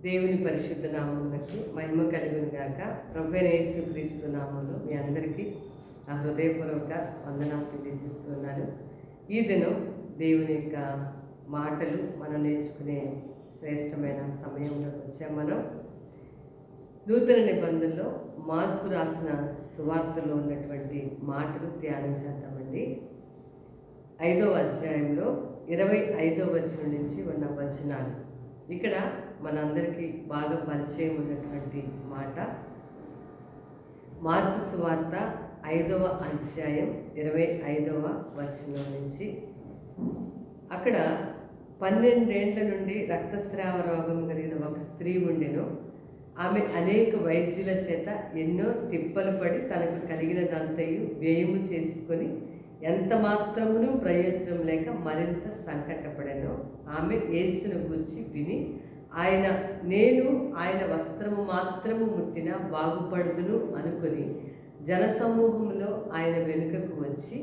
దేవుని పరిశుద్ధ నామమునకు మహిమ కలుగును గాక. ప్రభువైన యేసుక్రీస్తు నామములో మీ అందరికీ నా హృదయపూర్వక వందనాలు తెలియజేస్తున్నాను. ఈ దినం దేవుని యొక్క మాటలు మనం నేర్చుకునే శ్రేష్టమైన సమయంలోకి వచ్చాం. మనం నూతన నిబంధనలో మార్కు రాసిన సువార్తలో ఉన్నటువంటి మాటలు ధ్యానం చేద్దామండి. 5వ అధ్యాయంలో 25వ వచనం నుంచి ఉన్న వచనాలు. ఇక్కడ మనందరికీ బాగా పరిచయం ఉన్నటువంటి మాట. మార్కు సువార్త 5వ అధ్యాయం 25వ వచనం నుంచి. అక్కడ 12 ఏండ్ల నుండి రక్తస్రావ రోగం కలిగిన ఒక స్త్రీ ఉండెను. ఆమె అనేక వైద్యుల చేత ఎన్నో తిప్పలు పడి తనకు కలిగినదంతయు వ్యయము చేసుకొని ఎంత మాత్రమును ప్రయోజనం లేక మరింత సంకటపడెను. ఆమె యేసును గూర్చి విని నేను ఆయన వస్త్రము మాత్రము ముట్టినా బాగుపడుదును అనుకుని జనసమూహంలో ఆయన వెనుకకు వచ్చి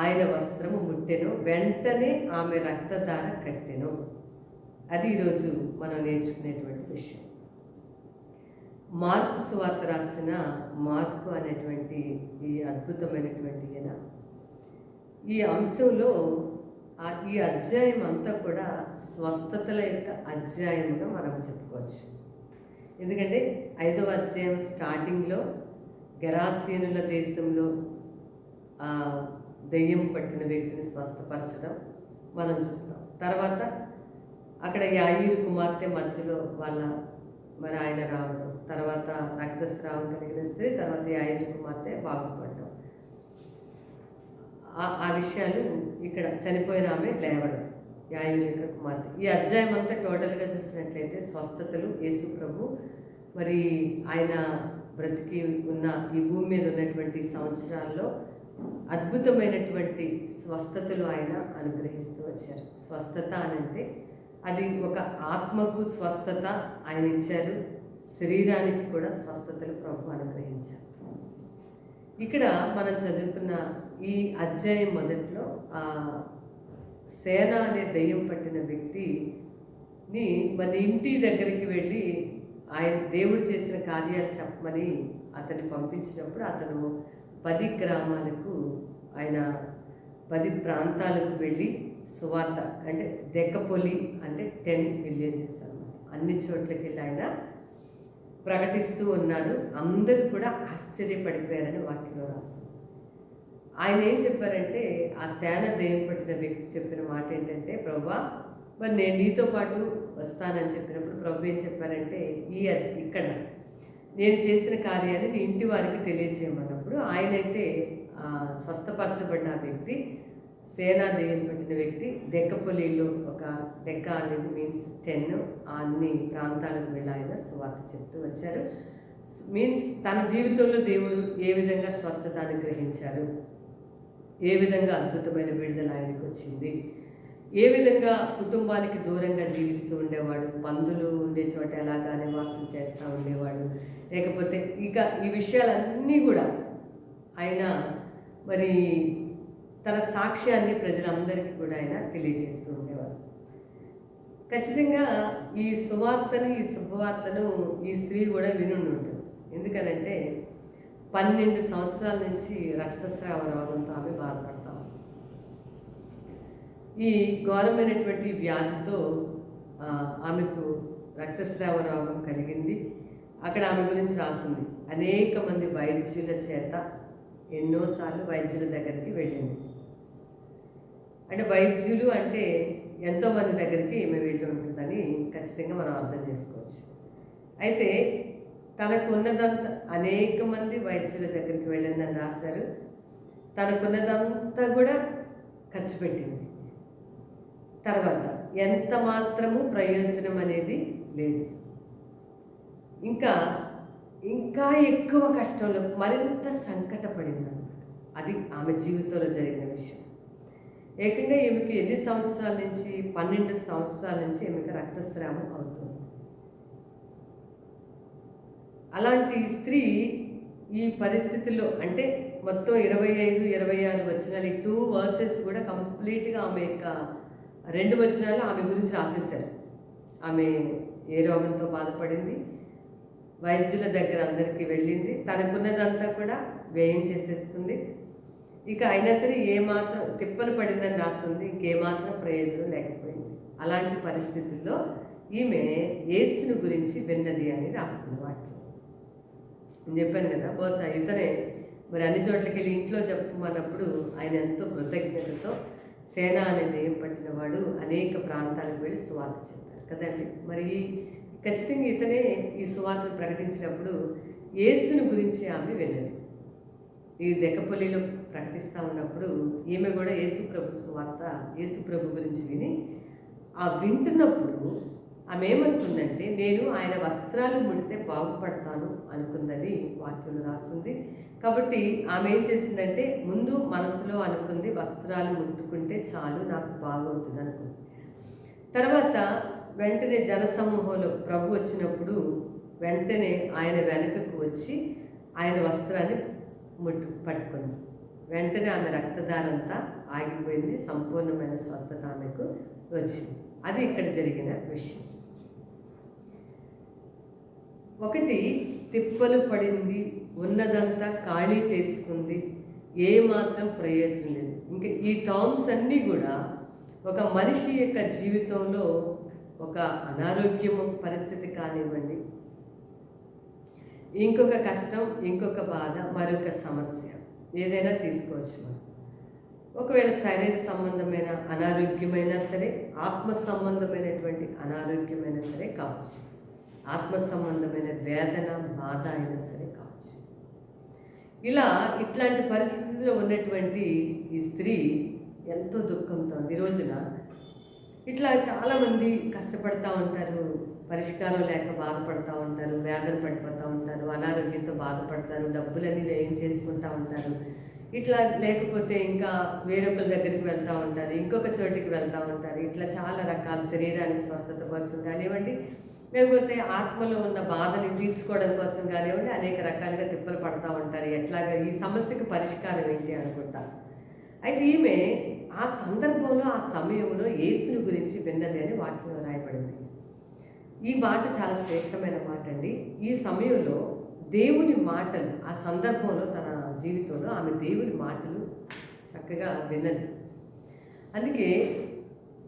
ఆయన వస్త్రము ముట్టెను. వెంటనే ఆమె రక్తధార కట్టెను. అది ఈరోజు మనం నేర్చుకునేటువంటి విషయం. మార్కు సువార్త రాసిన మార్కు అనేటువంటి ఈ అద్భుతమైనటువంటి ఈ అంశంలో ఈ అధ్యాయం అంతా కూడా స్వస్థతల యొక్క అధ్యాయంగా మనం చెప్పుకోవచ్చు. ఎందుకంటే 5వ అధ్యాయం స్టార్టింగ్లో గెరాసీనుల దేశంలో దెయ్యం పట్టిన వ్యక్తిని స్వస్థపరచడం మనం చూస్తాం. తర్వాత అక్కడ యాయీరు కుమార్తె మధ్యలో మరి ఆయన రావడం, తర్వాత రక్తస్రావం కలిగిన స్త్రీ, తర్వాత యాయీరు కుమార్తె బాగుపడడం, ఆ విషయాలు ఇక్కడ చనిపోయిన ఆమె లేవడం, యాయీరు యొక్క కుమార్తె. ఈ అధ్యాయం అంతా టోటల్గా చూసినట్లయితే స్వస్థతలు. యేసు ప్రభు మరి ఆయన బ్రతికి ఉన్న ఈ భూమి మీద ఉన్నటువంటి సంవత్సరాల్లో అద్భుతమైనటువంటి స్వస్థతలు ఆయన అనుగ్రహిస్తూ వచ్చారు. స్వస్థత అనంటే అది ఒక ఆత్మకు స్వస్థత ఆయన ఇచ్చారు, శరీరానికి కూడా స్వస్థతలు ప్రభు అనుగ్రహించారు. ఇక్కడ మనం చదువుకున్న ఈ అధ్యాయం మొదట్లో సేన అనే దెయ్యం పట్టిన వ్యక్తిని మన ఇంటి దగ్గరికి వెళ్ళి ఆయన దేవుడు చేసిన కార్యాలు చెప్పమని అతన్ని పంపించినప్పుడు అతను 10 గ్రామాలకు, ఆయన 10 ప్రాంతాలకు వెళ్ళి సువార్త, అంటే దెక్కపొలి అంటే 10 విలేజెస్ అన్నమాట, అన్ని చోట్లకి వెళ్ళి ఆయన ప్రకటిస్తూ ఉన్నారు. అందరూ కూడా ఆశ్చర్యపడిపోయారని వాక్యంలో రాస్తుంది. ఆయన ఏం చెప్పారంటే, ఆ సేన దెయ్యం పట్టిన వ్యక్తి చెప్పిన మాట ఏంటంటే, ప్రభువా మరి నేను నీతో పాటు వస్తానని చెప్పినప్పుడు ప్రభు ఏం చెప్పారంటే, ఇక్కడ నేను చేసిన కార్యాన్ని నీ ఇంటి వారికి తెలియజేయమన్నప్పుడు ఆయనైతే స్వస్థపరచబడిన ఆ వ్యక్తి, సేనా దెయ్యం పట్టిన వ్యక్తి దెక్కపొలిలో, ఒక డెక్క అనేది మీన్స్ 10, అన్ని ప్రాంతాలకు వెళ్ళి ఆయన సువార్త చెప్తూ వచ్చారు. మీన్స్ తన జీవితంలో దేవుడు ఏ విధంగా స్వస్థత అనుగ్రహించారు, ఏ విధంగా అద్భుతమైన విడుదల ఆయనకు వచ్చింది, ఏ విధంగా కుటుంబానికి దూరంగా జీవిస్తూ ఉండేవాడు, పందులు ఉండే చోట ఎలాగా నివాసం చేస్తూ ఉండేవాడు, లేకపోతే ఇక ఈ విషయాలన్నీ కూడా ఆయన మరి తన సాక్ష్యాన్ని ప్రజలందరికీ కూడా ఆయన తెలియజేస్తూ ఉండేవారు. ఖచ్చితంగా ఈ సువార్తను, ఈ శుభవార్తను ఈ స్త్రీ కూడా వినుండి ఉంటుంది. ఎందుకనంటే 12 సంవత్సరాల నుంచి రక్తస్రావ రోగంతో ఆమె బాధపడతాం. ఈ ఘోరమైనటువంటి వ్యాధితో ఆమెకు రక్తస్రావ రోగం కలిగింది. అక్కడ ఆమె గురించి రాసింది, అనేక మంది వైద్యుల చేత ఎన్నోసార్లు వైద్యుల దగ్గరికి వెళ్ళింది. అంటే వైద్యులు అంటే ఎంతోమంది దగ్గరికి ఈమె వెళ్ళి ఉంటుందని ఖచ్చితంగా మనం అర్థం చేసుకోవచ్చు. అయితే తనకున్నదంతా అనేక మంది వైద్యుల దగ్గరికి వెళ్ళిందని రాశారు. తనకున్నదంతా కూడా ఖర్చు పెట్టింది. తర్వాత ఎంత మాత్రము ప్రయోజనం అనేది లేదు. ఇంకా ఎక్కువ కష్టంలో మరింత సంకటపడింది అన్నమాట. అది ఆమె జీవితంలో జరిగిన విషయం. ఏకంగా ఈమెకి ఎన్ని సంవత్సరాల నుంచి, 12 సంవత్సరాల నుంచి ఈమెకి రక్తస్రావం అవుతుంది. అలాంటి స్త్రీ ఈ పరిస్థితుల్లో, అంటే మొత్తం 25, 26 వచనాలు, 2 వర్సెస్ కూడా కంప్లీట్గా ఆమె యొక్క 2 వచనాలు ఆమె గురించి రాసేశారు. ఆమె ఏ రోగంతో బాధపడింది, వైద్యుల దగ్గర అందరికీ వెళ్ళింది, తనకున్నదంతా కూడా వ్యయం చేసేసుకుంది. ఇక అయినా సరే ఏమాత్రం తిప్పలు పడిందని రాస్తుంది, ఇంకేమాత్రం ప్రయోజనం లేకపోయింది. అలాంటి పరిస్థితుల్లో ఈమె యేసుని గురించి విన్నది అని రాస్తుంది వాక్యం. నేను చెప్పాను కదా, బహుశా ఇతనే మరి అన్ని చోట్లకి వెళ్ళి ఇంట్లో చెప్పమన్నప్పుడు ఆయన ఎంతో కృతజ్ఞతతో సేన అనే దెయ్యం పట్టినవాడు అనేక ప్రాంతాలకు వెళ్ళి సువార్త చెప్పారు కదండి. మరి ఖచ్చితంగా ఇతనే ఈ సువార్తను ప్రకటించినప్పుడు యేసుని గురించి ఆమె విన్నది. ఈ దెక్కపల్లిలో ప్రకటిస్తూ ఉన్నప్పుడు ఈమె కూడా యేసు ప్రభు సువార్త, యేసు ప్రభు గురించి విని ఆ వింటున్నప్పుడు ఆమె ఏమనుకుందంటే, నేను ఆయన వస్త్రాలు ముడితే బాగుపడతాను అనుకుందని వాక్యంలో రాస్తుంది. కాబట్టి ఆమె ఏం చేసిందంటే, ముందు మనసులో అనుకుంది వస్త్రాలు ముట్టుకుంటే చాలు నాకు బాగవుతుంది అనుకుంది. తర్వాత వెంటనే జనసమూహంలో ప్రభు వచ్చినప్పుడు వెంటనే ఆయన వెనకకు వచ్చి ఆయన వస్త్రాన్ని పట్టుకుంది. వెంటనే ఆమె రక్తధారంతా ఆగిపోయింది, సంపూర్ణమైన స్వస్థత ఆమెకు వచ్చింది. అది ఇక్కడ జరిగిన విషయం. ఒకటి తిప్పలు పడింది, ఉన్నదంతా ఖాళీ చేసుకుంది, ఏమాత్రం ప్రయోజనం లేదు. ఇంకా ఈ టర్మ్స్ అన్నీ కూడా ఒక మనిషి యొక్క జీవితంలో ఒక అనారోగ్యము పరిస్థితి కానివ్వండి, ఇంకొక కష్టం, ఇంకొక బాధ, మరొక సమస్య ఏదైనా తీసుకోవచ్చు మనం. ఒకవేళ శరీర సంబంధమైన అనారోగ్యమైనా సరే, ఆత్మ సంబంధమైనటువంటి అనారోగ్యమైనా సరే కావచ్చు, ఆత్మ సంబంధమైన వేదన, బాధ అయినా సరే కావచ్చు. ఇట్లాంటి పరిస్థితిలో ఉన్నటువంటి ఈ స్త్రీ ఎంతో దుఃఖంతో ఉంది. ఈ రోజున ఇట్లా చాలామంది కష్టపడుతూ ఉంటారు, పరిష్కారం లేక బాధపడుతూ ఉంటారు, వేదన పడిపోతూ ఉంటారు, అనారోగ్యంతో బాధపడతారు, డబ్బులన్నీ వ్యయం చేసుకుంటూ ఉంటారు. ఇట్లా లేకపోతే ఇంకా వేరొకరి దగ్గరికి వెళ్తూ ఉంటారు, ఇంకొక చోటికి వెళ్తూ ఉంటారు. ఇట్లా చాలా రకాల శరీరానికి స్వస్థత కోసం కానివ్వండి, లేకపోతే ఆత్మలో ఉన్న బాధని తీర్చుకోవడం కోసం కానివ్వండి, అనేక రకాలుగా తిప్పలు పడుతూ ఉంటారు. ఎట్లాగా ఈ సమస్యకు పరిష్కారం ఏంటి అనుకుంటా. అయితే ఈమె ఆ సందర్భంలో, ఆ సమయంలో యేసుని గురించి విన్నది అని వాక్యంలో రాయబడింది. ఈ మాట చాలా శ్రేష్టమైన మాట అండి. ఈ సమయంలో దేవుని మాటలు, ఆ సందర్భంలో తన జీవితంలో ఆమె దేవుని మాటలు చక్కగా విన్నది. అందుకే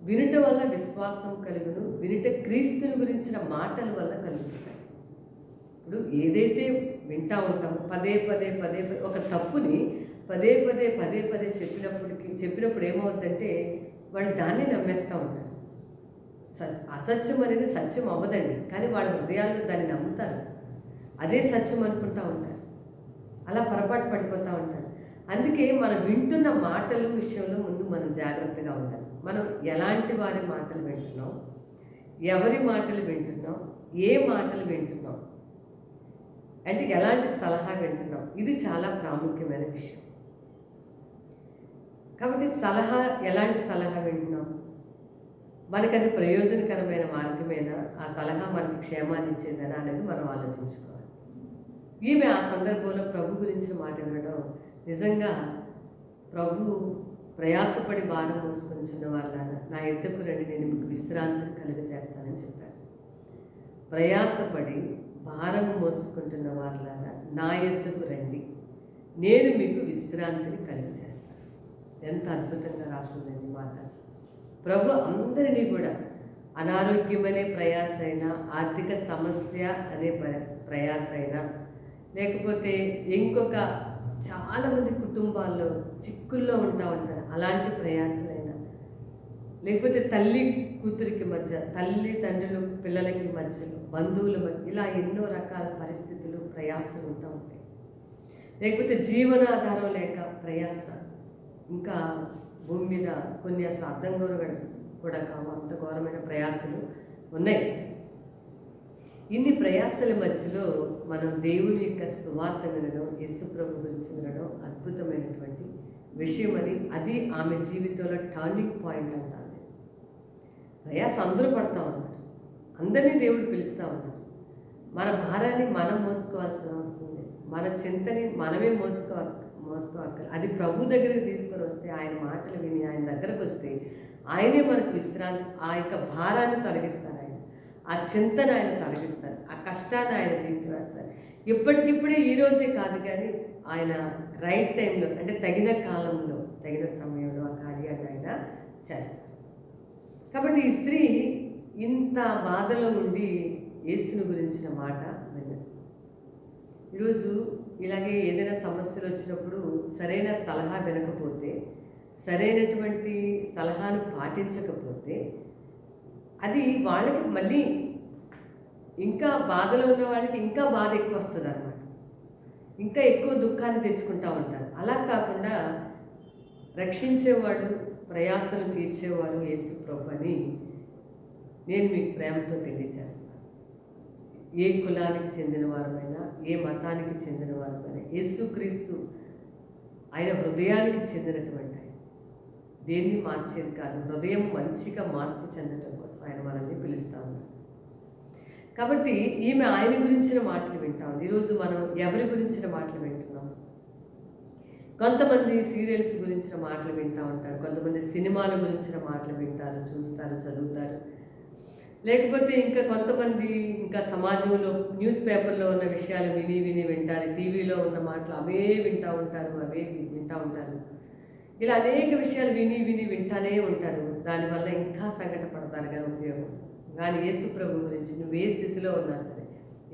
వినుట వల్ల విశ్వాసం కలుగును, వినుట క్రీస్తుని గురించిన మాటల వల్ల కలుగుతుంది. ఇప్పుడు ఏదైతే వింటూ ఉంటామో పదే పదే ఒక తప్పుని పదే పదే చెప్పినప్పుడు ఏమవుతుందంటే వాడు దాన్ని నమ్మేస్తూ ఉంటారు. అసత్యం అనేది సత్యం అవ్వదండి, కానీ వాళ్ళ హృదయాల్లో దాన్ని నమ్ముతారు, అదే సత్యం అనుకుంటూ ఉంటారు. అలా పొరపాటు పడిపోతూ ఉంటారు. అందుకే మనం వింటున్న మాటలు విషయంలో ముందు మనం జాగ్రత్తగా ఉండాలి. మనం ఎలాంటి వారి మాటలు వింటున్నాం, ఎవరి మాటలు వింటున్నాం, ఏ మాటలు వింటున్నాం, అంటే ఎలాంటి సలహా వింటున్నాం, ఇది చాలా ప్రాముఖ్యమైన విషయం. కాబట్టి ఎలాంటి సలహా వింటున్నాం, మనకు అది ప్రయోజనకరమైన మార్గమేనా, ఆ సలహా మనకి క్షేమాన్ని ఇచ్చేదనా అనేది మనం ఆలోచించుకోవాలి. ఈమె ఆ సందర్భంలో ప్రభు గురించిన మాట వినడం నిజంగా, ప్రభు ప్రయాసపడి భారం మోసుకొంచున్న వాళ్ళ నా ఎద్దకు రండి, నేను మీకు విశ్రాంతిని కలుగజేస్తానని చెప్పారు. ప్రయాసపడి భారం మోసుకుంటున్న వాళ్ళ నా ఎద్దకు రండి, నేను మీకు విశ్రాంతిని కలుగజేస్తాను. ఎంత అద్భుతంగా రాస్తుందండి మాట. ప్రభు అందరినీ కూడా అనారోగ్యం అనే ప్రయాస అయినా, ఆర్థిక సమస్య అనే ప్రయాస అయినా, లేకపోతే ఇంకొక చాలామంది కుటుంబాల్లో చిక్కుల్లో ఉంటారు, అలాంటి ప్రయాసలైనా, లేకపోతే తల్లి కూతురికి మధ్య, తల్లి తండ్రులు పిల్లలకి మధ్యలో, బంధువుల మధ్య, ఇలా ఎన్నో రకాల పరిస్థితులు, ప్రయాసలు ఉంటాయి. లేకపోతే జీవనాధారం లేక ప్రయాస, ఇంకా భూమి మీద కొన్ని అసలు అర్థం కూడా కావు, అంత ఘోరమైన ప్రయాసలు ఉన్నాయి. ఇన్ని ప్రయాసల మధ్యలో మనం దేవుని యొక్క సువార్త వినడం, యేసు ప్రభు గురించి వినడం అద్భుతమైనటువంటి విషయం అని, అది ఆమె జీవితంలో టర్నింగ్ పాయింట్ అంటారు. ప్రయాస అందరూ పడతా ఉన్నారు, అందరినీ దేవుడు పిలుస్తూ ఉన్నారు. మన భారాన్ని మనం మోసుకోవాల్సిన అవసరం లేదు, మన చింతని మనమే మోసుకోవాలి. అది ప్రభు దగ్గరికి తీసుకొని వస్తే, ఆయన మాటలు విని ఆయన దగ్గరకు వస్తే ఆయనే మనకు విశ్రాంతి, ఆ యొక్క భారాన్ని తొలగిస్తారు. ఆ చింతను ఆయన తొలగిస్తారు, ఆ కష్టాన్ని ఆయన తీసివేస్తారు. ఇప్పటికిప్పుడే ఈ రోజే కాదు కానీ ఆయన రైట్ టైంలో, అంటే తగిన కాలంలో తగిన సమయంలో ఆ కార్యాన్ని ఆయన చేస్తారు. కాబట్టి ఈ స్త్రీ ఇంత బాధలో ఉండి యేసుని గురించిన మాట విన్నది. ఈరోజు ఇలాగే ఏదైనా సమస్యలు వచ్చినప్పుడు సరైన సలహా వినకపోతే, సరైనటువంటి సలహాను పాటించకపోతే అది వాళ్ళకి మళ్ళీ ఇంకా బాధలో ఉన్న వాళ్ళకి ఇంకా బాధ ఎక్కువ వస్తుంది అన్నమాట. ఇంకా ఎక్కువ దుఃఖాన్ని తెచ్చుకుంటూ ఉంటారు. అలా కాకుండా రక్షించేవాడు, ప్రయాసలు తీర్చేవాడు యేసు ప్రభు అని నేను మీకు ప్రేమతో తెలియజేస్తున్నాను. ఏ కులానికి చెందిన వారమైనా, ఏ మతానికి చెందిన వారమైనా, యేసుక్రీస్తు ఆయన హృదయానికి చెందినటువంటి ఆయన. దేన్ని మార్చేది కాదు, హృదయం మంచిగా మార్పు చెందడం కోసం ఆయన మనల్ని పిలుస్తూ ఉన్నారు. కాబట్టి ఈమె ఆయన గురించిన మాటలు వింటా ఉంది. ఈరోజు మనం ఎవరి గురించిన మాటలు వింటున్నాం? కొంతమంది సీరియల్స్ గురించిన మాటలు వింటూ ఉంటారు, కొంతమంది సినిమాల గురించిన మాటలు వింటారు, చూస్తారు, చదువుతారు. లేకపోతే ఇంకా కొంతమంది ఇంకా సమాజంలో న్యూస్ పేపర్లో ఉన్న విషయాలు విని విని వింటారు, టీవీలో ఉన్న మాటలు అవే వింటూ ఉంటారు, అవే వింటూ ఉంటారు. ఇలా అనేక విషయాలు విని విని వింటానే ఉంటారు. దానివల్ల ఇంకా సంకట పడతారు కానీ ఉపయోగం. కానీ యేసు ప్రభు గురించి నువ్వు ఏ స్థితిలో ఉన్నా సరే,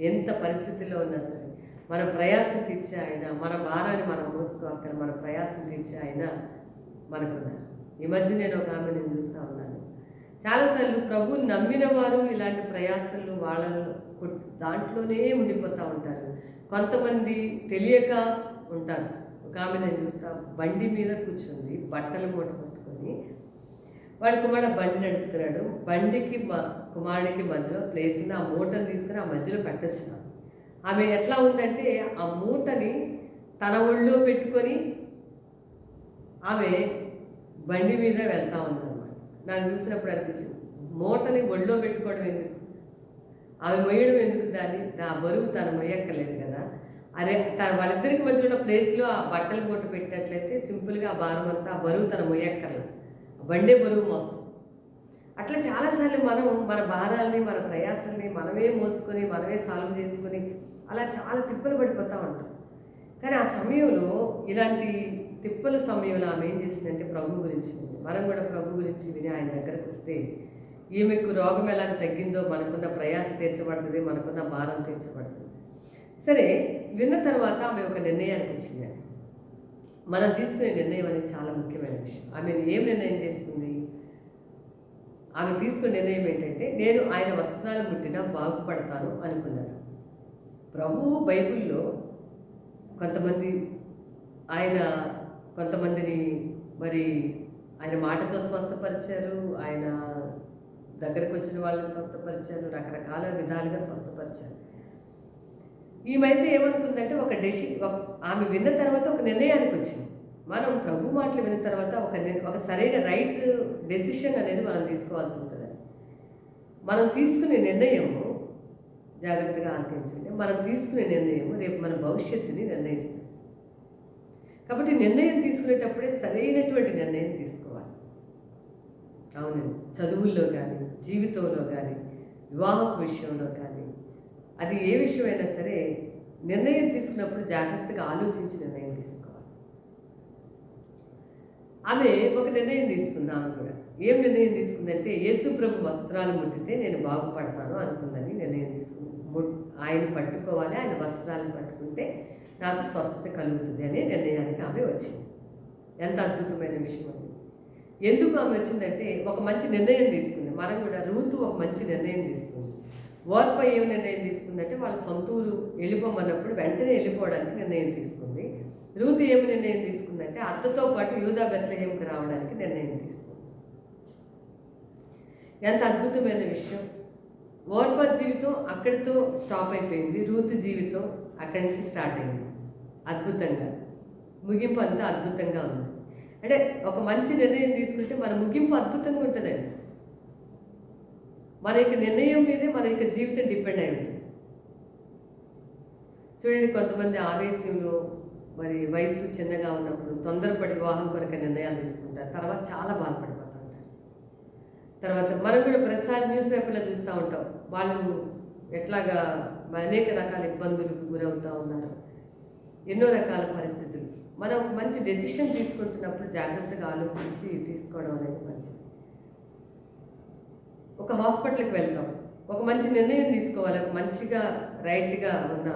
ఎంత పరిస్థితిలో ఉన్నా సరే, మన ప్రయాసం తీర్చే ఆయన, మన భారాన్ని మనం మోసుకోవాలి, మన ప్రయాసం తీర్చే ఆయన మనకున్నారు. ఈ మధ్య నేను ఒక ఆమె నేను చూస్తూ ఉన్నాను. చాలాసార్లు ప్రభువుని నమ్మిన వారు ఇలాంటి ప్రయాసాలు వాళ్ళలో దాంట్లోనే ఉండిపోతూ ఉంటారు. కొంతమంది తెలియక ఉంటారు. ఒక ఆమె నేను చూస్తా, బండి మీద కూర్చుంది, బట్టలు మూట పట్టుకొని, వాళ్ళ కుమారుడు బండి నడుపుతున్నాడు. బండికి కుమారుడికి మధ్యలో ప్లేస్ ఉంది, ఆ మూటను తీసుకుని ఆ మధ్యలో పెట్టచ్చు. ఆమె ఎట్లా ఉందంటే ఆ మూటని తన ఒళ్ళో పెట్టుకొని ఆమె బండి మీద వెళ్తూ ఉందన్నమాట. నాకు చూసినప్పుడు అనిపించింది, మూటని ఒళ్ళో పెట్టుకోవడం ఎందుకు, ఆమె మొయ్యడం ఎందుకు, ఆ బరువు తను మొయ్యక్కర్లేదు కదా. అరే వాళ్ళిద్దరికి మధ్యలో ఉన్న ప్లేస్లో ఆ బట్టలు మూట పెట్టినట్లయితే సింపుల్గా ఆ భారం అంతా, ఆ బరువు తను మొయ్యక్కర్లేదు, బండే బరువు మోస్తుంది. అట్లా చాలాసార్లు మనం మన భారాల్ని, మన ప్రయాసాలని మనమే మోసుకొని, మనమే సాల్వ్ చేసుకొని అలా చాలా తిప్పలు పడిపోతూ ఉంటాం. కానీ ఆ సమయంలో, ఇలాంటి తిప్పల సమయంలో ఆమె ఏం చేసిందంటే ప్రభు గురించి వింది. మనం కూడా ప్రభు గురించి విని ఆయన దగ్గరకు వస్తే ఈమెకు రోగం ఎలా తగ్గిందో, మనకున్న ప్రయాస తీర్చబడుతుంది, మనకున్న భారం తీర్చబడుతుంది. సరే, విన్న తర్వాత ఆమె ఒక నిర్ణయానికి వచ్చింది. మనం తీసుకునే నిర్ణయం అనేది చాలా ముఖ్యమైన విషయం. ఆమె ఏం నిర్ణయం చేసుకుంది? ఆమె తీసుకునే నిర్ణయం ఏంటంటే, నేను ఆయన వస్త్రాలు ముట్టినా బాగుపడతాను అనుకున్నాను. ప్రభువు బైబిల్లో కొంతమందిని మరి ఆయన మాటతో స్వస్థపరిచారు, ఆయన దగ్గరకు వచ్చిన వాళ్ళని స్వస్థపరిచారు, రకరకాల విధాలుగా స్వస్థపరిచారు. ఈమైతే ఏమనుకుందంటే ఆమె విన్న తర్వాత ఒక నిర్ణయానికి వచ్చింది. మనం ప్రభు మాటలు విన్న తర్వాత ఒక సరైన రైట్ డెసిషన్ అనేది మనం తీసుకోవాల్సి ఉంటుంది. మనం తీసుకునే నిర్ణయము, జాగ్రత్తగా ఆలోచించండి, మనం తీసుకునే నిర్ణయము రేపు మన భవిష్యత్తుని నిర్ణయిస్తుంది. కాబట్టి నిర్ణయం తీసుకునేటప్పుడే సరైనటువంటి నిర్ణయం తీసుకోవాలి. అవునండి, చదువుల్లో కానీ, జీవితంలో కానీ, వివాహపు విషయంలో కానీ, అది ఏ విషయమైనా సరే నిర్ణయం తీసుకున్నప్పుడు జాగ్రత్తగా ఆలోచించి నిర్ణయం తీసుకోవాలి. ఆమె ఒక నిర్ణయం తీసుకుంది. ఆమె కూడా ఏం నిర్ణయం తీసుకుందంటే, యేసు ప్రభు వస్త్రాలు ముట్టితే నేను బాగుపడతాను అనుకుందని నిర్ణయం తీసుకుంది. ఆయన పట్టుకోవాలి, ఆయన వస్త్రాలను పట్టుకుంటే నాకు స్వస్థత కలుగుతుంది అనే నిర్ణయానికి ఆమె వచ్చింది. ఎంత అద్భుతమైన విషయం అది. ఎందుకు ఆమె వచ్చిందంటే, ఒక మంచి నిర్ణయం తీసుకుంది. మనం కూడా రూతు ఒక మంచి నిర్ణయం తీసుకుంది. ఓర్ప ఏం నిర్ణయం తీసుకుందంటే, వాళ్ళ సొంత ఊరు వెళ్ళిపోమన్నప్పుడు వెంటనే వెళ్ళిపోవడానికి నిర్ణయం తీసుకుంది. రూతు ఏమి నిర్ణయం తీసుకుందంటే, అత్తతో పాటు యూదా బెత్లెహేంకి రావడానికి నిర్ణయం తీసుకుంది. ఎంత అద్భుతమైన విషయం. ఓర్ప జీవితం అక్కడితో స్టాప్ అయిపోయింది, రూతు జీవితం అక్కడి నుంచి స్టార్ట్ అయింది. అద్భుతంగా ముగింపు అంతా అద్భుతంగా ఉంది. అంటే ఒక మంచి నిర్ణయం తీసుకుంటే మన ముగింపు అద్భుతంగా ఉంటుందండి. మన యొక్క నిర్ణయం మీదే మన యొక్క జీవితం డిపెండ్ అయి ఉంటుంది. చూడండి, కొంతమంది ఆవేశంలో మరి వయసు చిన్నగా ఉన్నప్పుడు తొందరపడి వివాహం కొరకు నిర్ణయాలు తీసుకుంటారు, తర్వాత చాలా బాధపడిపోతూ ఉంటారు. తర్వాత మనం కూడా ప్రతిసారి న్యూస్ పేపర్లో చూస్తూ ఉంటాం, వాళ్ళు ఎట్లాగా అనేక రకాల ఇబ్బందులకు గురవుతూ ఉన్నారు, ఎన్నో రకాల పరిస్థితులు. మనం ఒక మంచి డెసిషన్ తీసుకుంటున్నప్పుడు జాగ్రత్తగా ఆలోచించి తీసుకోవడం అనేది మంచిది. ఒక హాస్పిటల్కి వెళ్తాం, ఒక మంచి నిర్ణయం తీసుకోవాలి, ఒక మంచిగా రైట్గా ఉన్న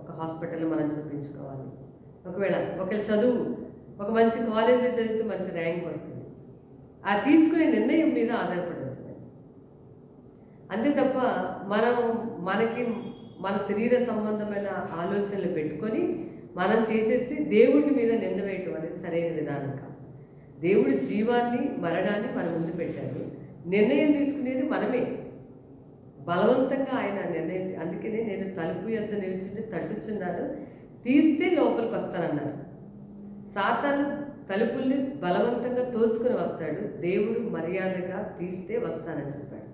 ఒక హాస్పిటల్లో మనం చూపించుకోవాలి. ఒకవేళ చదువు, ఒక మంచి కాలేజీలో చదివితే మంచి ర్యాంక్ వస్తుంది. ఆ తీసుకునే నిర్ణయం మీద ఆధారపడి ఉంటుంది. అంతే తప్ప మనకి మన శరీర సంబంధమైన ఆలోచనలు పెట్టుకొని మనం చేసేసి దేవుడి మీద నింద వేయటం అనేది సరైన విధానం కాదు. దేవుడు జీవాన్ని మరణాన్ని మన ముందు పెట్టారు, నిర్ణయం తీసుకునేది మనమే. బలవంతంగా ఆయన నిర్ణయం, అందుకనే నేను తలుపు యొద్ద నిలిచింది తట్టుచున్నాను, తీస్తే లోపలికి వస్తానన్నారు. సాతాను తలుపుల్ని బలవంతంగా తోసుకొని వస్తాడు, దేవుడు మర్యాదగా తీస్తే వస్తానని చెప్పాడు.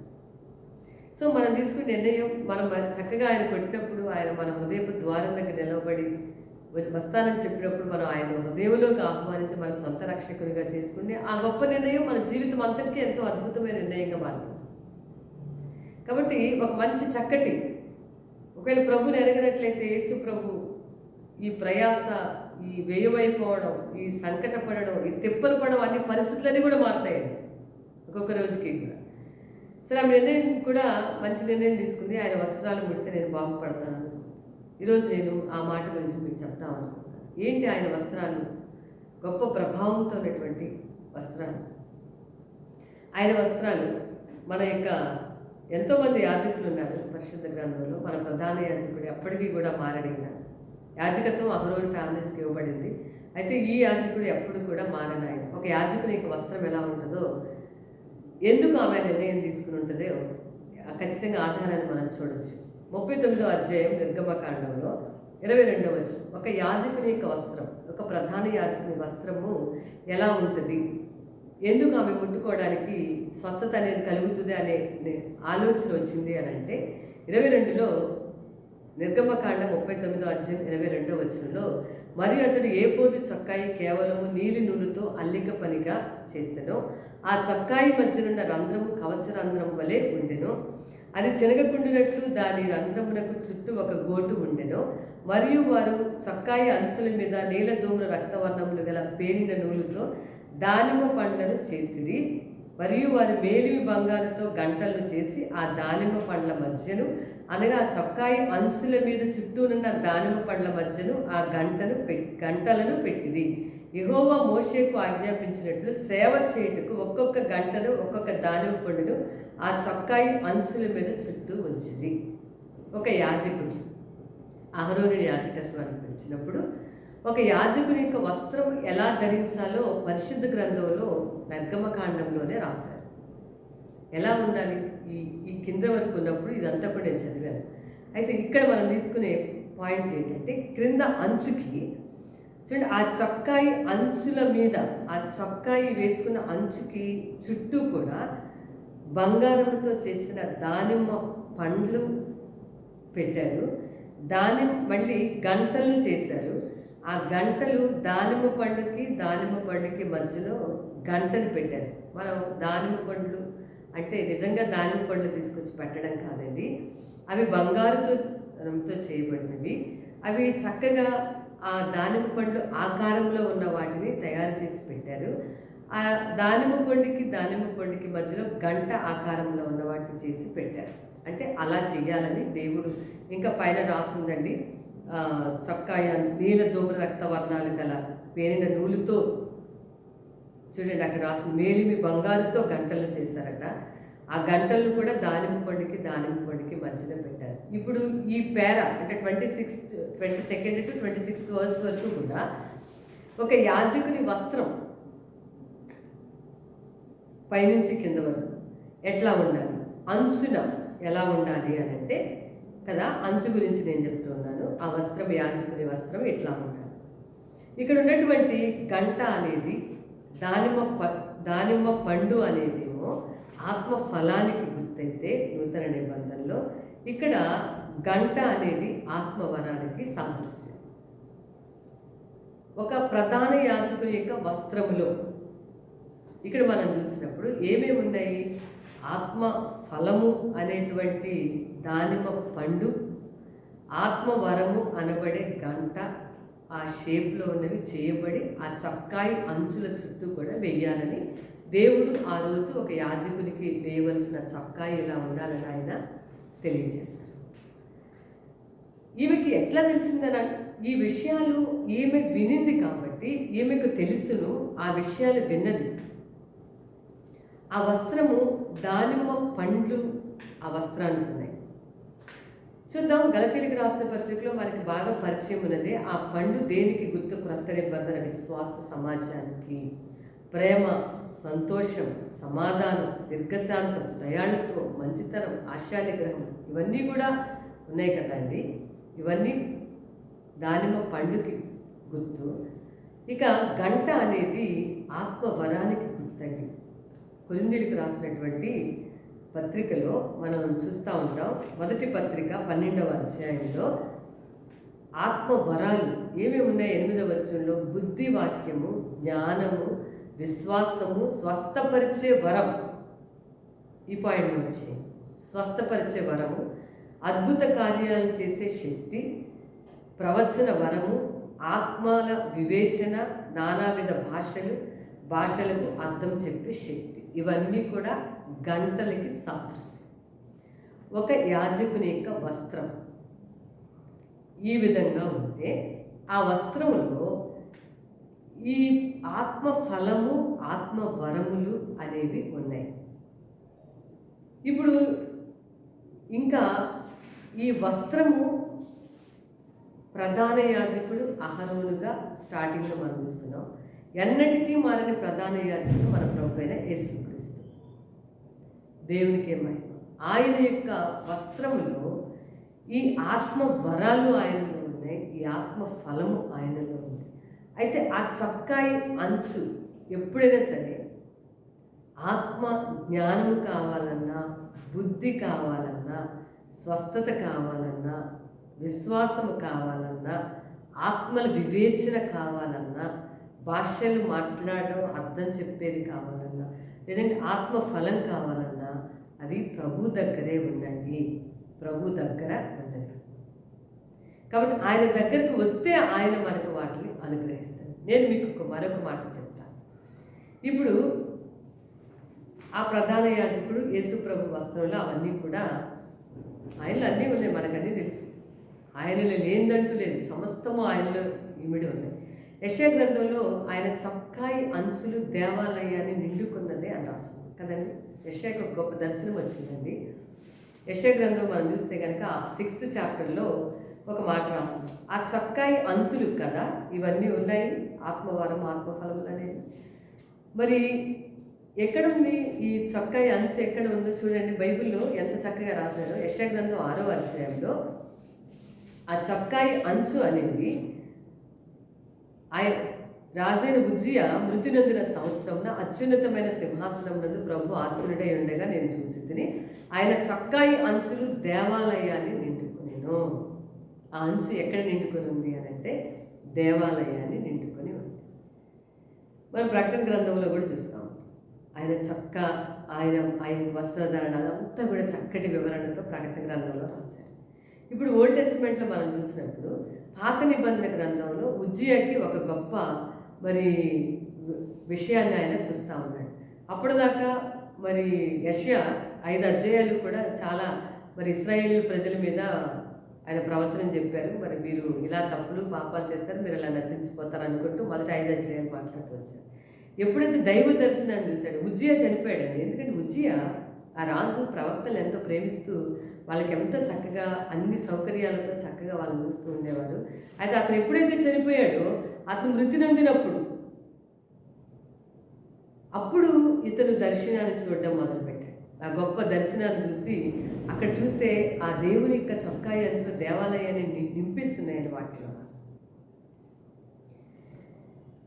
సో మనం తీసుకునే నిర్ణయం, మనం చక్కగా ఆయన కొట్టినప్పుడు, ఆయన మన హృదయపు ద్వారం దగ్గర నిలబడి వస్తానని చెప్పినప్పుడు మనం ఆయన హృదయంలోకి ఆహ్వానించి మన సొంత రక్షకునిగా చేసుకుని ఆ గొప్ప నిర్ణయం మన జీవితం అంతటికీ ఎంతో అద్భుతమైన నిర్ణయంగా మారుతుంది. కాబట్టి ఒక మంచి చక్కటి, ఒకవేళ ప్రభుని ఎరగినట్లయితే యేసు ప్రభు ఈ ప్రయాస, ఈ వ్యయమైపోవడం, ఈ సంకటపడడం, ఈ తిప్పలు పడడం, అన్ని పరిస్థితులన్నీ కూడా మారుతాయి ఒక్కొక్క రోజుకి కూడా. సరే, ఆమె నిర్ణయం కూడా మంచి నిర్ణయం తీసుకుంది. ఆయన వస్త్రాలు ముడితే నేను బాగుపడతాను అనుకుంది. ఈరోజు నేను ఆ మాట గురించి మీకు చెప్తాను అనుకుంటున్నాను. ఏంటి ఆయన వస్త్రాలు? గొప్ప ప్రభావంతో ఉన్నటువంటి వస్త్రాలు. ఆయన వస్త్రాలు మన యొక్క ఎంతోమంది యాజకులు ఉన్నారు పరిశుద్ధ గ్రంథంలో. మన ప్రధాన యాజకుడు ఎప్పటికీ కూడా మారడిన యాజకత్వం అహరోను ఫ్యామిలీస్కి ఇవ్వబడింది. అయితే ఈ యాజకుడు ఎప్పుడు కూడా మారని ఆయన. ఒక యాజకుని యొక్క వస్త్రం ఎలా ఉంటుందో, ఎందుకు ఆమె నిర్ణయం తీసుకుని ఉంటుందో ఖచ్చితంగా ఆధారాన్ని మనం చూడొచ్చు. 39వ అధ్యాయం నిర్గమకాండంలో 22వ వచనం, ఒక యాజకుని యొక్క వస్త్రం, ఒక ప్రధాన యాజకుని వస్త్రము ఎలా ఉంటుంది, ఎందుకు ఆమె ముట్టుకోవడానికి స్వస్థత అనేది కలుగుతుంది అనే ఆలోచన వచ్చింది అని అంటే 22లో నిర్గమకాండం 39వ అధ్యాయం 22వ వచనంలో, మరియు అతడు ఏఫోదు చొక్కాయి కేవలము నీలి నూలుతో అల్లిక పనిగా చేసెను. ఆ చొక్కాయి మధ్యనున్న రంధ్రము కవచ రంధ్రం వలె ఉండెను. అది చెనగకుండినట్లు దాని రంధ్రమునకు చుట్టూ ఒక గోటు ఉండెను. మరియు వారు చొక్కాయి అంచుల మీద నీలధూమ్ర రక్తవర్ణములు గల పేనిన నూలుతో దానిమ్మ పండ్లను చేసిరి. మరియు వారు మేలిమి బంగారుతో గంటలను చేసి ఆ దానిమ్మ పండ్ల మధ్యను, అనగా ఆ చొక్కాయి అంచుల మీద చుట్టూనున్న దానిమ్మ పండ్ల మధ్యను ఆ గంటలను పెట్టిరి. యెహోవా మోషేకు ఆజ్ఞాపించినట్లు సేవ చేయుటకు ఒక్కొక్క గంటను ఒక్కొక్క దానిమ్మ పండును ఆ చొక్కాయి అంచుల మీద చుట్టూ ఉంచిరి. ఒక యాజకుడు అహరోనుని యాజకత్వాన్ని పిలిచినప్పుడు ఒక యాజకుని యొక్క వస్త్రం ఎలా ధరించాలో పరిశుద్ధ గ్రంథంలో నిర్గమకాండంలోనే రాశారు. ఎలా ఉండాలి ఈ కింద వరకు ఉన్నప్పుడు ఇదంతా కూడా నేను చదివాను. అయితే ఇక్కడ మనం తీసుకునే పాయింట్ ఏంటంటే, క్రింద అంచుకి చూడండి, ఆ చొక్కాయి అంచుల మీద, ఆ చొక్కాయి వేసుకున్న అంచుకి చుట్టూ కూడా బంగారంతో చేసిన దానిమ్మ పండ్లు పెట్టారు. మళ్ళీ గంటలు చేశారు. ఆ గంటలు దానిమ్మ పండుకి మధ్యలో గంటను పెట్టారు. మనం దానిమ్మ పండ్లు అంటే నిజంగా దానిమ్మ పండ్లు తీసుకొచ్చి పెట్టడం కాదండి, అవి బంగారుతో చేయబడినవి. అవి చక్కగా ఆ దానిమ్మ పండ్లు ఆకారంలో ఉన్న వాటిని తయారు చేసి పెట్టారు. ఆ దానిమ్మ పండుకి మధ్యలో గంట ఆకారంలో ఉన్న వాటిని చేసి పెట్టారు. అంటే అలా చెయ్యాలని దేవుడు. ఇంకా పైన రాసుందండి, చొక్కాయ నీలధూమ్ర రక్తవర్ణాలు గల పేరిన నూలుతో, చూడండి అక్కడ రాసిన మేలిమి బంగారుతో గంటలు చేశారట. ఆ గంటలను కూడా దానిమ్మ పండుకి మధ్యలో పెట్టారు. ఇప్పుడు ఈ పేర అంటే 22nd to 26th వర్స్ వరకు కూడా ఒక యాజకుని వస్త్రం పైనుంచి కింద వరకు ఎట్లా ఉండాలి, అంచున ఎలా ఉండాలి అని అంటే కదా, అంచు గురించి నేను చెప్తున్నాను. ఆ వస్త్రం, యాజకుని వస్త్రం ఎట్లా ఉండాలి. ఇక్కడ ఉన్నటువంటి గంట అనేది దానిమ్మ పండు అనేదేమో ఆత్మ ఫలానికి గుర్తయితే నూతన నిబంధనలో, ఇక్కడ గంట అనేది ఆత్మవరానికి సాదృశ్యం. ఒక ప్రధాన యాజకుని యొక్క వస్త్రములో ఇక్కడ మనం చూసినప్పుడు ఏమేమి ఉన్నాయి, ఆత్మ ఫలము అనేటువంటి దానిమ్మ పండు, ఆత్మవరము అనబడే గంట ఆ షేప్లో ఉన్నవి చేయబడి ఆ చొక్కాయి అంచుల చుట్టూ కూడా వెయ్యాలని దేవుడు ఆ రోజు ఒక యాజకునికి వేయవలసిన చొక్కాయి ఇలా ఉండాలని ఆయన తెలియజేశారు. ఈమెకి ఎట్లా తెలిసిందని ఈ విషయాలు ఈమె వినింది కాబట్టి ఈమెకు తెలుసును, ఆ విషయాలు విన్నది. ఆ వస్త్రము దానిమ్మ పండ్లు ఆ వస్త్రానికి ఉన్నాయి. చూద్దాం, గలతీయులకు రాసిన పత్రికలో మనకి బాగా పరిచయం ఉన్నదే. ఆ పండు దేనికి గుర్తు? క్రొత్త నిబంధన విశ్వాస సమాజానికి. ప్రేమ, సంతోషం, సమాధానం, దీర్ఘశాంతం, దయాళుత్వం, మంచితనం, ఆశానిగ్రహం ఇవన్నీ కూడా ఉన్నాయి కదండి. ఇవన్నీ దానిమ్మ పండుకి గుర్తు. ఇక గంట అనేది ఆత్మవరానికి గుర్తండి. కొరింథీయులకు రాసినటువంటి పత్రికలో మనం చూస్తూ ఉంటాం. మొదటి పత్రిక 12వ అధ్యాయంలో ఆత్మవరాలు ఏమేమి ఉన్నాయి? 8వ వచనంలో బుద్ధి, వాక్యము, జ్ఞానము, విశ్వాసము, స్వస్థపరిచే వరం. ఈ పాయింట్ నుంచి స్వస్థపరిచే వరము, అద్భుత కార్యాలను చేసే శక్తి, ప్రవచన వరము, ఆత్మల వివేచన, నానావిధ భాషలకు అర్థం చెప్పే శక్తి. ఇవన్నీ కూడా గంటలకి సాదృశ్యం. ఒక యాజకుని యొక్క వస్త్రం ఈ విధంగా ఉంటే ఆ వస్త్రములో ఈ ఆత్మ ఫలము, ఆత్మ వరములు అనేవి ఉన్నాయి. ఇప్పుడు ఇంకా ఈ వస్త్రము ప్రధాన యాజకుడు అహరోనుగా స్టార్టింగ్లో మనం చూస్తున్నాం. ఎన్నటికీ మారని ప్రధాన యాజకుడు మన ప్రభువైన యేసుక్రీస్తు. దేవునికే మహిమ. ఆయన యొక్క వస్త్రములో ఈ ఆత్మ వరాలు ఆయనలో ఉన్నాయి, ఈ ఆత్మ ఫలము ఆయనలో ఉంది. అయితే ఆ చొక్కాయి అంచు ఎప్పుడైనా సరే ఆత్మ జ్ఞానము కావాలన్నా, బుద్ధి కావాలన్నా, స్వస్థత కావాలన్నా, విశ్వాసము కావాలన్నా, ఆత్మల వివేచన కావాలన్నా, భాషలు మాట్లాడడం, అర్థం చెప్పేది కావాలన్నా, లేదంటే ఆత్మ ఫలం కావాలన్నా అవి ప్రభు దగ్గరే ఉన్నాయి, ప్రభు దగ్గర ఉన్నవి. కాబట్టి ఆయన దగ్గరకు వస్తే ఆయన మనకు వాటిని అనుగ్రహిస్తాడు. నేను మీకు మరొక మాట చెప్తాను. ఇప్పుడు ఆ ప్రధాన యాజకుడు యేసు ప్రభు వస్త్రంలో అవన్నీ కూడా ఆయనలో అన్నీ ఉన్నాయి, మనకన్నీ తెలుసు. ఆయనలో లేనిదంటూ లేదు, సమస్తము ఆయనలో ఇమిడి ఉన్నాయి. యెషయా గ్రంథంలో ఆయన చొక్కాయి అంచులు దేవాలయాన్ని నిండుకున్నదే అని రాస్తుంది కదండి. యెషయాకు ఒక గొప్ప దర్శనం వచ్చిందండి. యెషయా గ్రంథం మనం చూస్తే కనుక 6th చాప్టర్లో ఒక మాట రాస్తుంది. ఆ చొక్కాయి అంచులు కదా ఇవన్నీ ఉన్నాయి, ఆత్మవరం, ఆత్మఫలములు అనేవి. మరి ఎక్కడుంది ఈ చొక్కాయి అంచు? ఎక్కడ ఉందో చూడండి. బైబిల్లో ఎంత చక్కగా రాశారో. యెషయా గ్రంథం 6వ అధ్యాయంలో ఆ చొక్కాయి అంచు అనేది ఆయన రాజైన ఉజ్జియా మృతి నొందిన సంవత్సరంన అత్యున్నతమైన సింహాసనం నందు ప్రభు ఆసీనుడై ఉండగా నేను చూసి తిని ఆయన చొక్కాయి అంచులు దేవాలయాన్ని నిండుకునేను. ఆ అంచు ఎక్కడ నిండుకొని ఉంది అని అంటే దేవాలయాన్ని నిండుకొని ఉంది. మనం ప్రకటన గ్రంథంలో కూడా చూస్తాం. ఆయన ఆయన వస్త్రధారణ అదంతా కూడా చక్కటి వివరణతో ప్రకటన గ్రంథంలో రాశారు. ఇప్పుడు ఓల్డ్ టెస్టిమెంట్లో మనం చూసినప్పుడు పాత నిబంధన గ్రంథంలో ఉజ్జియాకి ఒక గొప్ప విషయాన్ని ఆయన చూస్తూ ఉన్నాడు. అప్పటిదాకా యెషయా 5 అధ్యాయాలు కూడా చాలా ఇశ్రాయేలు ప్రజల మీద ఆయన ప్రవచనం చెప్పారు. మీరు ఇలా తప్పులు పాపాలు చేస్తారు, మీరు ఇలా నశించిపోతారు అనుకుంటూ మొదటి 5 అధ్యాయాలు మాట్లాడుతూ వచ్చారు. ఎప్పుడైతే దైవ దర్శనాన్ని చూశాడు, ఉజ్జియా చనిపోయాడండి. ఎందుకంటే ఉజ్జియా ఆ రాజు ప్రవక్తలు ఎంతో ప్రేమిస్తూ వాళ్ళకి ఎంతో చక్కగా అన్ని సౌకర్యాలతో చక్కగా వాళ్ళని చూస్తూ ఉండేవారు. అయితే అతను ఎప్పుడైతే చనిపోయాడో అతను మృతి నొందినప్పుడు అప్పుడు ఇతను దర్శనాన్ని చూడడం మొదలుపెట్టాడు. ఆ గొప్ప దర్శనాన్ని చూసి అక్కడ చూస్తే ఆ దేవుని యొక్క చొక్కాయి అంచులు దేవాలయాన్ని నింపిస్తున్నాయని వాక్యంలో రాసి.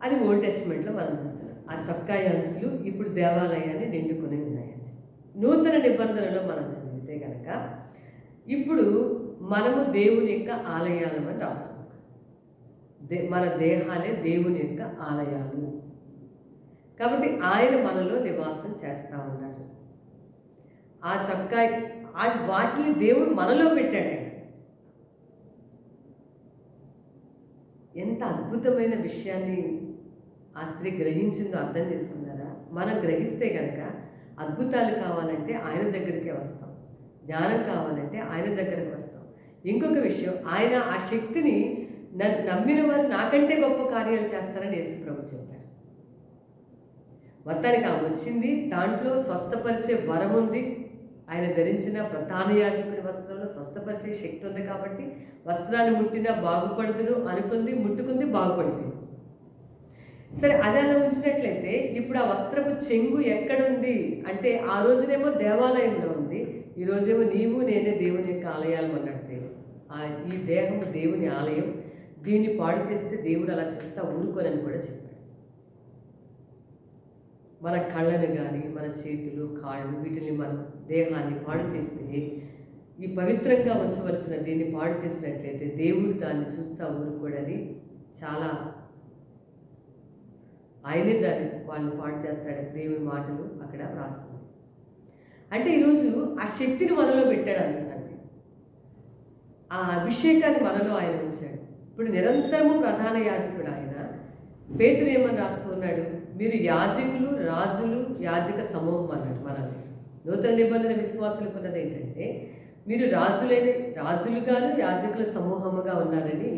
అది ఓల్డ్ టెస్టిమెంట్లో మనం చూస్తున్నాం. ఆ చొక్కాయి అంచులు ఇప్పుడు దేవాలయాన్ని నిండుకుని ఉన్నాయని. నూతన నిబంధనలో మనం చదివితే కనుక ఇప్పుడు మనము దేవుని యొక్క ఆలయాలని రాస్తున్నాం. మన దేహాలే దేవుని యొక్క ఆలయాలు. కాబట్టి ఆయన మనలో నివాసం చేస్తూ ఉన్నారు. ఆ చొక్కా వాటిని దేవుడు మనలో పెట్టాడు ఆయన. ఎంత అద్భుతమైన విషయాన్ని ఆ స్త్రీ గ్రహించిందో అర్థం చేసుకున్నారా? మనం గ్రహిస్తే కనుక అద్భుతాలు కావాలంటే ఆయన దగ్గరికే వస్తాం, జ్ఞానం కావాలంటే ఆయన దగ్గరికి వస్తాం. ఇంకొక విషయం, ఆయన ఆ శక్తిని నమ్మిన వారు నాకంటే గొప్ప కార్యాలు చేస్తారని యేసుప్రభు చెప్పారు. మొత్తానికి ఆమె వచ్చింది, దాంట్లో స్వస్థపరిచే వరం ఉంది. ఆయన ధరించిన ప్రధాన యాజకుని వస్త్రంలో స్వస్థపరిచే శక్తి ఉంది కాబట్టి వస్త్రాన్ని ముట్టినా బాగుపడుదును అనుకుంది, ముట్టుకుంది, బాగుపడిపోయింది. సరే, అది అలా ఉంచినట్లయితే ఇప్పుడు ఆ వస్త్రపు చెంగు ఎక్కడుంది అంటే ఆ రోజునేమో దేవాలయంలో ఉంది, ఈ రోజేమో నీవు నేనే దేవుని యొక్క ఆలయాలు అన్నాడు దేవుడు. ఈ దేహము దేవుని ఆలయం, దీన్ని పాడు చేస్తే దేవుడు అలా చూస్తా ఊరుకోనని కూడా చెప్పాడు. మన కళ్ళను కానీ మన చేతులు కాళ్ళు వీటిని మన దేహాన్ని పాడు చేస్తే, ఈ పవిత్రంగా ఉంచవలసిన దీన్ని పాడు చేసినట్లయితే దేవుడు దాన్ని చూస్తా ఊరుకోడని చాలా ఆయనే దాన్ని వాళ్ళు పాడు చేస్తాడని దేవుని మాటలు అక్కడ రాస్తుంది. అంటే ఈరోజు ఆ శక్తిని మనలో పెట్టాడు అంటున్నాను, ఆ అభిషేకాన్ని మనలో ఆయన ఉంచాడు. ఇప్పుడు నిరంతరము ప్రధాన యాజకుడు ఆయన. పేతురు ఏమని రాస్తూ ఉన్నాడు? మీరు యాజకులు, రాజులు, యాజక సమూహం అన్నాడు మనల్ని. నూతన నిబంధన విశ్వాసులకు ఉన్నది ఏంటంటే మీరు రాజులుగాను యాజకుల సమూహముగా ఉన్నారని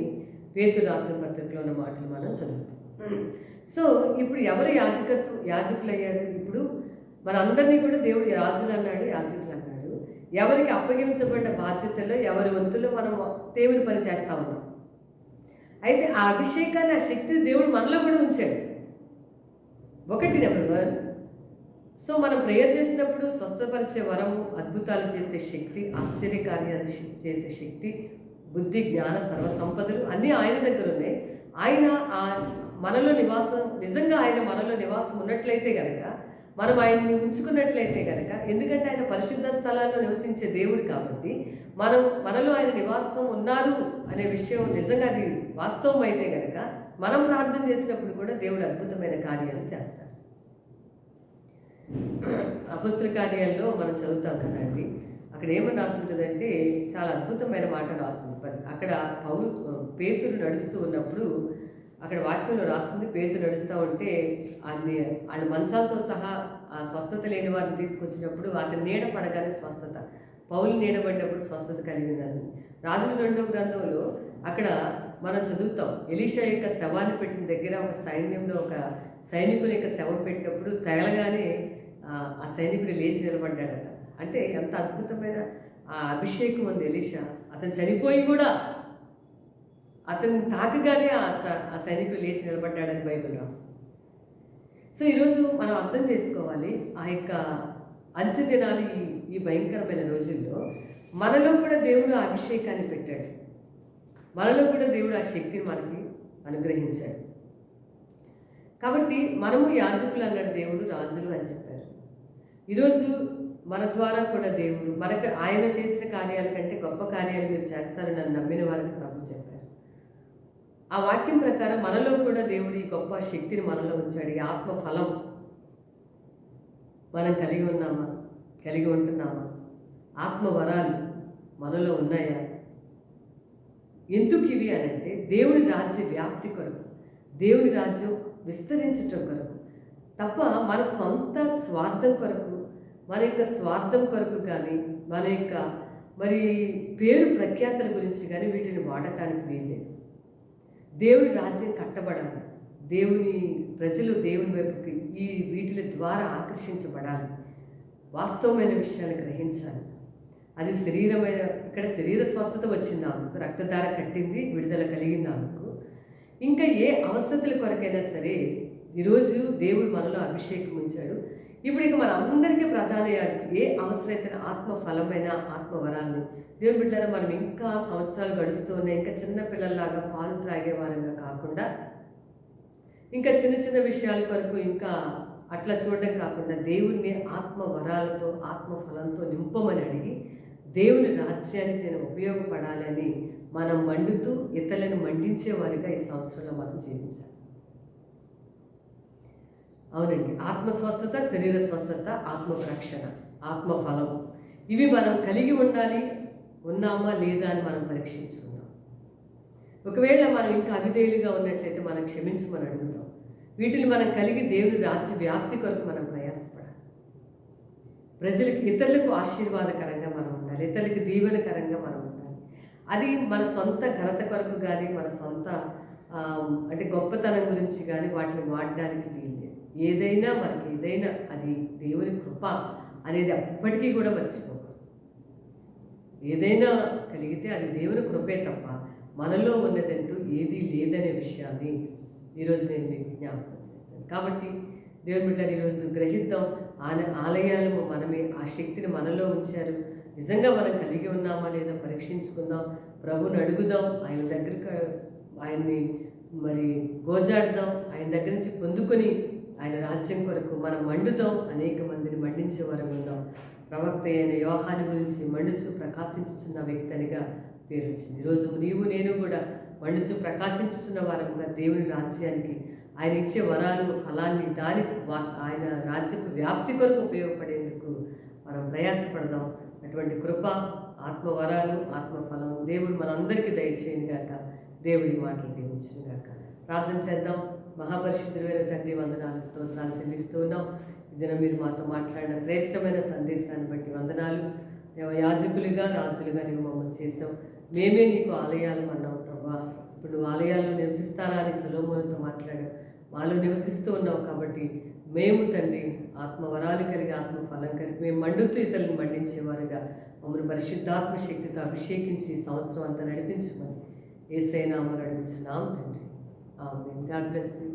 పేతురు రాసిన పత్రికలో ఉన్న మాటలు మనం చదువుతాం. సో ఇప్పుడు ఎవరు యాజకులు అయ్యారు? ఇప్పుడు మనందరినీ కూడా దేవుడు రాజులు అన్నాడు, యాజకులు అన్నాడు. ఎవరికి అప్పగించబడ్డ బాధ్యతల్లో ఎవరి వంతులో మనం దేవుని పని చేస్తూ ఉన్నాం. అయితే ఆ అభిషేకాన్ని, ఆ శక్తిని దేవుడు మనలో కూడా ఉంచాడు. ఒకటి నెంబర్ 1. సో మనం ప్రేయర్ చేసినప్పుడు స్వస్థపరిచే వరము, అద్భుతాలు చేసే శక్తి, ఆశ్చర్యకార్యాలు చేసే శక్తి, బుద్ధి, జ్ఞాన, సర్వసంపదలు అన్నీ ఆయన దగ్గర ఉన్నాయి. ఆయన మనలో నివాసం, నిజంగా ఆయన మనలో నివాసం ఉన్నట్లయితే కనుక, మనం ఆయన్ని ఉంచుకున్నట్లయితే కనుక, ఎందుకంటే ఆయన పరిశుద్ధ స్థలాల్లో నివసించే దేవుడు కాబట్టి మనలో ఆయన నివాసం ఉన్నారు అనే విషయం నిజంగా అది వాస్తవం అయితే కనుక మనం ప్రార్థన చేసినప్పుడు కూడా దేవుడు అద్భుతమైన కార్యాలు చేస్తాడు. అపొస్తలుల కార్యాల్లో మనం చదువుతాం కదండి, అక్కడ ఏమని రాస్తుంటుందంటే చాలా అద్భుతమైన మాట రాస్తుంది. అక్కడ పేతురు నడుస్తూ ఉన్నప్పుడు అక్కడ వాక్యంలో రాస్తుంది, పేతురు నడుస్తూ ఉంటే వాళ్ళ మంచాలతో సహా ఆ స్వస్థత లేని వారిని తీసుకొచ్చినప్పుడు అతని నీడ పడగానే స్వస్థత, పౌలు నీడబడినప్పుడు స్వస్థత కలిగిందని. రాజుల 2వ గ్రంథంలో అక్కడ మనం చదువుతాం, ఎలీషా యొక్క శవాన్ని పెట్టిన దగ్గర ఒక సైన్యంలో ఒక సైనికుని యొక్క శవం పెట్టినప్పుడు తగలగానే ఆ సైనికుడు లేచి నిలబడ్డాడట. అంటే ఎంత అద్భుతమైన ఆ అభిషేకం ఉంది ఎలీషా. అతను చనిపోయి కూడా అతన్ని తాకగానే ఆ సైనికుడు లేచి నిలబడ్డాడని బైబిల్ రాస్తుంది. సో ఈరోజు మనం అర్థం చేసుకోవాలి, ఆ యొక్క అంచె దినాలు, ఈ భయంకరమైన రోజుల్లో మనలో కూడా దేవుడు ఆ అభిషేకాన్ని పెట్టాడు, మనలో కూడా దేవుడు ఆ శక్తిని మనకి అనుగ్రహించాడు. కాబట్టి మనము యాజకులు అన్నాడు దేవుడు, రాజులు అని చెప్పారు. ఈరోజు మన ద్వారా కూడా దేవుడు మనకు ఆయన చేసిన కార్యాల కంటే గొప్ప కార్యాలు మీరు చేస్తారని నన్ను నమ్మిన వారిని ప్రభు చెప్పారు. ఆ వాక్యం ప్రకారం మనలో కూడా దేవుడు ఈ గొప్ప శక్తిని మనలో ఉంచాడు. ఈ ఆత్మ ఫలం మనం కలిగి ఉన్నామా, కలిగి ఉంటున్నామా? ఆత్మ వరాలు మనలో ఉన్నాయా? ఎందుకు ఇవి అని అంటే దేవుని రాజ్య వ్యాప్తి కొరకు, దేవుని రాజ్యం విస్తరించటం కొరకు తప్ప మన సొంత స్వార్థం కొరకు, మన యొక్క స్వార్థం కొరకు కానీ, మన యొక్క పేరు ప్రఖ్యాతల గురించి కానీ వీటిని వాడటానికి వీల్లేదు. దేవుని రాజ్యం కట్టబడాలి, దేవుని ప్రజలు దేవుని వైపుకి వీటి ద్వారా ఆకర్షించబడాలి, వాస్తవమైన విషయాన్ని గ్రహించాలి. అది ఇక్కడ శరీర స్వస్థత వచ్చింది ఆమెకు, రక్తధార కట్టింది, విడుదల కలిగింది ఆమెకు. ఇంకా ఏ అవసరతల కొరకైనా సరే ఈరోజు దేవుడు మనలో అభిషేకం ఉంచాడు. ఇప్పుడు ఇక మన అందరికీ ప్రధాన యాజకుడు ఏ అవసరమైన ఆత్మ ఫలమైన ఆత్మవరాన్ని దేవుని బిడ్డలారా, మనం ఇంకా సంవత్సరాలు గడుస్తూ ఉన్నాయి, ఇంకా చిన్న పిల్లల్లాగా పాలు త్రాగేవారంగా కాకుండా, ఇంకా చిన్న చిన్న విషయాల కొరకు ఇంకా అట్లా చూడడం కాకుండా దేవుణ్ణి ఆత్మ వరాలతో, ఆత్మ ఫలంతో నింపమని అడిగి దేవుని రాజ్యానికి నేను ఉపయోగపడాలని మనం మండుతూ ఇతరులను మండించేవారిగా ఈ సంవత్సరంలో మనం జీవించాలి. అవునండి, ఆత్మ స్వస్థత, శరీర స్వస్థత, ఆత్మ రక్షణ, ఆత్మ ఫలం ఇవి మనం కలిగి ఉండాలి, ఉన్నామా లేదా అని మనం పరీక్షించుకుందాం. ఒకవేళ మనం ఇంకా అవిధేయులుగా ఉన్నట్లయితే మనం క్షమించమని అడుగుతాం. వీటిని మనం కలిగి దేవుని రాజ్య వ్యాప్తి కొరకు మనం ప్రయాసపడాలి. ప్రజలకు, ఇతరులకు ఆశీర్వాదకరంగా మనం ఉండాలి, ఇతరులకు దీవెనకరంగా మనం ఉండాలి. అది మన సొంత ఘనత కొరకు కానీ, మన సొంత అంటే గొప్పతనం గురించి కానీ వాటిని వాడడానికి వీల్లేదు. ఏదైనా మనకి ఏదైనా అది దేవుని కృప అనేది అప్పటికీ కూడా మర్చిపోకూడదు. ఏదైనా కలిగితే అది దేవుని కృపే తప్ప మనలో ఉన్నదంటూ ఏదీ లేదనే విషయాన్ని ఈరోజు నేను మీకు జ్ఞాపకం చేస్తాను. కాబట్టి దేవుని బిడ్డలు ఈరోజు గ్రహిద్దాం. ఆలయాలు మనమే, ఆ శక్తిని మనలో ఉంచారు. నిజంగా మనం కలిగి ఉన్నామా లేదా పరీక్షించుకుందాం. ప్రభువుని అడుగుదాం, ఆయన దగ్గరికి ఆయన్ని మరి గోజాడుదాం, ఆయన దగ్గర నుంచి పొందుకొని ఆయన రాజ్యం కొరకు మనం మండుదాం. అనేక మందిని మండించే వరకు ఉందాం. ప్రవక్త అయిన యోహాను గురించి మండుచు ప్రకాశించుచున్న వ్యక్తినిగా పేరు వచ్చింది. ఈరోజు నీవు నేను కూడా మండుచు ప్రకాశించుచున్న వారముగా దేవుని రాజ్యానికి, ఆయన ఇచ్చే వరాలు ఫలాన్ని దానికి ఆయన రాజ్యపు వ్యాప్తి కొరకు ఉపయోగపడేందుకు మనం ప్రయాసపడదాం. అటువంటి కృప, ఆత్మవరాలు, ఆత్మఫలం దేవుడు మనందరికీ దయచేయను గాక. దేవుడి మాటలు దీవించును గాక. ప్రార్థన చేద్దాం. మహాపరిశుద్ధుడైన తండ్రి, వందనాలు, స్తోత్రాలు చెల్లిస్తూ ఉన్నాం. ఇదిన మీరు మాతో మాట్లాడిన శ్రేష్టమైన సందేశాన్ని బట్టి వందనాలు. యాజకులుగా, రాజులుగా నీవు మమ్మల్ని చేసావు. మేమే నీకు ఆలయాలు అన్నావు ప్రభా. ఇప్పుడు నువ్వు ఆలయాల్లో నివసిస్తారా అని సొలొమోనుతో మాట్లాడావు. మాలో నివసిస్తూ ఉన్నావు కాబట్టి మేము తండ్రి ఆత్మవరాలు కలిగి, ఆత్మఫలం కలిగి మేము మండుతూ ఇతరులను మండించేవారుగా మమ్మల్ని పరిశుద్ధాత్మ శక్తితో అభిషేకించి సంవత్సరం అంతా నడిపించమని యేసయ్య నామములో అడుగుచున్నాం తండ్రి. ఆమేన్. God bless you.